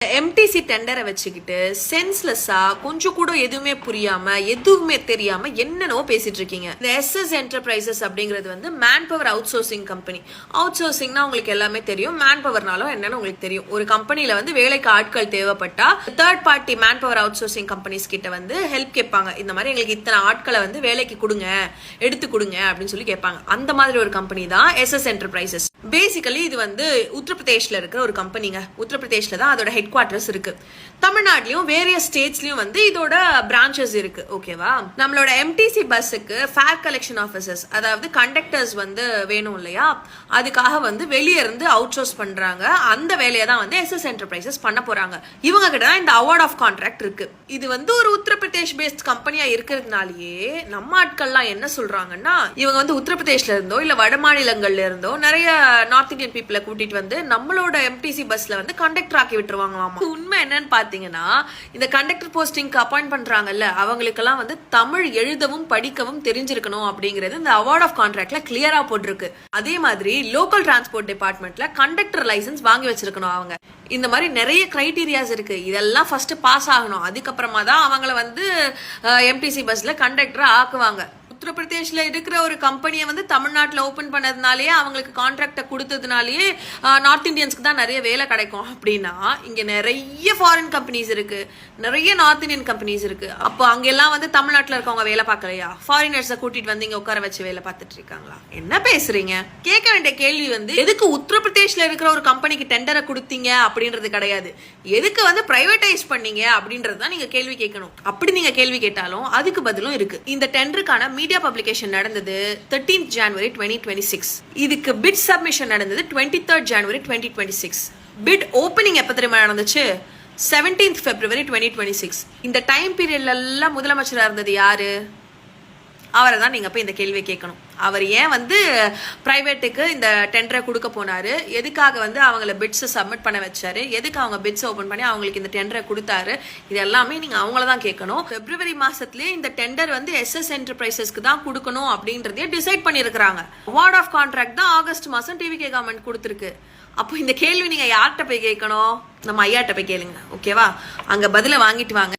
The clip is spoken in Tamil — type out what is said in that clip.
எம்டிசி டெண்டரை வச்சுக்கிட்டு சென்ஸ்லெஸ்ஸா கொஞ்சம் கூட எதுவுமே புரியாம எதுவுமே தெரியாம என்னென்னவோ பேசிட்டு இருக்கீங்க. இந்த எஸ்எஸ் என்டர்பிரைசஸ் அப்படிங்கிறது வந்து manpower outsourcing company. அவுட் சோர்சிங்னா உங்களுக்கு எல்லாமே தெரியும். மேன் பவர்னாலும் என்னன்னு உங்களுக்கு தெரியும். ஒரு கம்பெனில வந்து வேலைக்கு ஆட்கள் தேவைப்பட்டா third party man power out sourcing companies கிட்ட வந்து ஹெல்ப் கேட்பாங்க. இந்த மாதிரி எங்களுக்கு இத்தனை ஆட்களை வந்து வேலைக்கு கொடுங்க, எடுத்து கொடுங்க அப்படின்னு சொல்லி கேட்பாங்க. அந்த மாதிரி ஒரு கம்பெனி தான் எஸ்எஸ் என்டர்பிரைசஸ். பேசிக்கலி இது வந்து உத்தரப்பிரதேஷ்ல இருக்கிற ஒரு கம்பெனிங்க. உத்தரப்பிரதேஷ்ல தான் அதோட ஹெட் குவார்டர்ஸ் இருக்கு. தமிழ்நாட்டிலயும் வேரியஸ் ஸ்டேட்ஸ்லயும் வந்து இதோட பிரான்ச்சஸ் இருக்கு. ஓகேவா? நம்மளோட எம்டிசி பஸ்ஸுக்கு ஃபேர் கலெக்ஷன் ஆஃபீஸர்ஸ், அதாவது கண்டக்டர்ஸ் வந்து வேணும் இல்லையா, அதுக்காக வந்து வெளியே இருந்து அவுட் சோர்ஸ் பண்றாங்க. அந்த வேலையை தான் வந்து எஸ்எஸ் என்டர்பிரைசஸ் பண்ண போறாங்க. இவங்க கிட்ட தான் இந்த அவார்ட் ஆஃப் கான்ட்ராக்ட் இருக்கு. இது வந்து ஒரு உத்தரப்பிரதேஷ் பேஸ்ட் கம்பெனியா இருக்கிறதுனாலயே நம்ம ஆட்கள்லாம் என்ன சொல்றாங்கன்னா, இவங்க வந்து உத்தரப்பிரதேஷ்ல இருந்தோ இல்ல வட மாநிலங்கள்ல இருந்தோ நிறைய நார்த் இந்தியன் பீப்புளை கூட்டிட்டு வந்து நம்மளோட எம்டிசி பஸ்ல வந்து கண்டக்டர் ஆக்கி விட்டுருவாங்களாமா. உண்மை என்னன்னு பாத்தீங்கன்னா, இந்த கண்டக்டர் போஸ்டிங்க்கு அப்பாயிண்ட் பண்றாங்கல்ல, அவங்களுக்கெல்லாம் வந்து தமிழ் எழுதவும் படிக்கவும் தெரிஞ்சிருக்கணும் அப்படிங்கிறது இந்த அவார்ட் ஆஃப் கான்ட்ராக்ட்ல கிளியரா போட்டிருக்கு. அதே மாதிரி லோக்கல் டிரான்ஸ்போர்ட் டிபார்ட்மெண்ட்ல கண்டக்டர் லைசன்ஸ் வாங்கி வச்சிருக்கணும் அவங்க. இந்த மாதிரி நிறைய கிரைட்டீரியாஸ் இருக்கு. இதெல்லாம் ஃபர்ஸ்ட் பாஸ் ஆகணும். அதுக்கப்புறமா தான் அவங்கள வந்து எம்டிசி பஸ்ல கண்டக்டரா ஆக்குவாங்க. உத்தரப்பிரதேஷ்ல இருக்கிற ஒரு கம்பெனியை வந்து தமிழ்நாட்டில் ஓபன் பண்ணதுனாலேயே, அவங்களுக்கு கான்ட்ராக்டை கொடுத்ததுனாலேயே நார்த் இந்தியன்ஸ்க்கு தான் நிறைய வேலை கிடைக்கும் அப்படின்னா, இங்க நிறைய ஃபாரின் கம்பெனிஸ் இருக்கு, நிறைய நார்த் இந்தியன் கம்பெனிஸ் இருக்கு. அப்போ அங்கெல்லாம் வந்து தமிழ்நாட்டில் இருக்கவங்க வேலை பார்க்கலையா? ஃபாரினர்ஸை கூட்டிட்டு வந்து இங்க உட்கார வச்சு வேலை பார்த்துட்டு இருக்காங்களா? என்ன பேசுறீங்க? கேட்க வேண்டிய கேள்வி வந்து, எதுக்கு உத்தரப்பிரதேஷ்ல இருக்கிற ஒரு கம்பெனிக்கு டெண்டரை கொடுத்தீங்க அப்படின்றது கிடையாது. எதுக்கு வந்து பிரைவேடைஸ் பண்ணீங்க அப்படின்றது தான் நீங்க கேள்வி கேட்கணும். அப்படி நீங்க கேள்வி கேட்டாலும் அதுக்கு பதிலும் இருக்கு. இந்த டெண்டருக்கான மீடியா பப்ளிகேஷன் நடந்தது 13th January 2026. இதுக்கு பிட் சப்மிஷன் நடந்தது 23rd January 2026. பிட் ஓபனிங் எப்ப தெரியுமா நடந்துச்சு? 17th February 2026. இந்த டைம் பீரியட்ல எல்லாம் முதலமைச்சரா இருந்தது யாரு? அவரை தான் நீங்க போய் இந்த கேள்வியை கேட்கணும். அவர் ஏன் வந்து பிரைவேட்டுக்கு இந்த டெண்டரை கொடுக்க போனாரு? எதுக்காக வந்து அவங்கள பிட்ஸ் சப்மிட் பண்ண வச்சாரு? எதுக்கு அவங்க பிட்ஸ் ஓபன் பண்ணி அவங்களுக்கு இந்த டெண்டரை கொடுத்தாரு? இது எல்லாமே நீங்க அவங்கள தான் கேட்கணும். பிப்ரவரி மாசத்துலயே இந்த டெண்டர் வந்து எஸ்எஸ் என்டர்பிரைசஸ்க்கு தான் கொடுக்கணும் அப்படின்றதையே டிசைட் பண்ணிருக்காங்க. அவார்ட் ஆஃப் கான்ட்ராக்ட் தான் ஆகஸ்ட் மாசம் டிவிகே கவர்மெண்ட் கொடுத்துருக்கு. அப்போ இந்த கேள்வி நீங்க யார்கிட்ட போய் கேட்கணும்? நம்ம ஐயாட்ட போய் கேளுங்க. ஓகேவா? அங்க பதில வாங்கிட்டு வாங்க.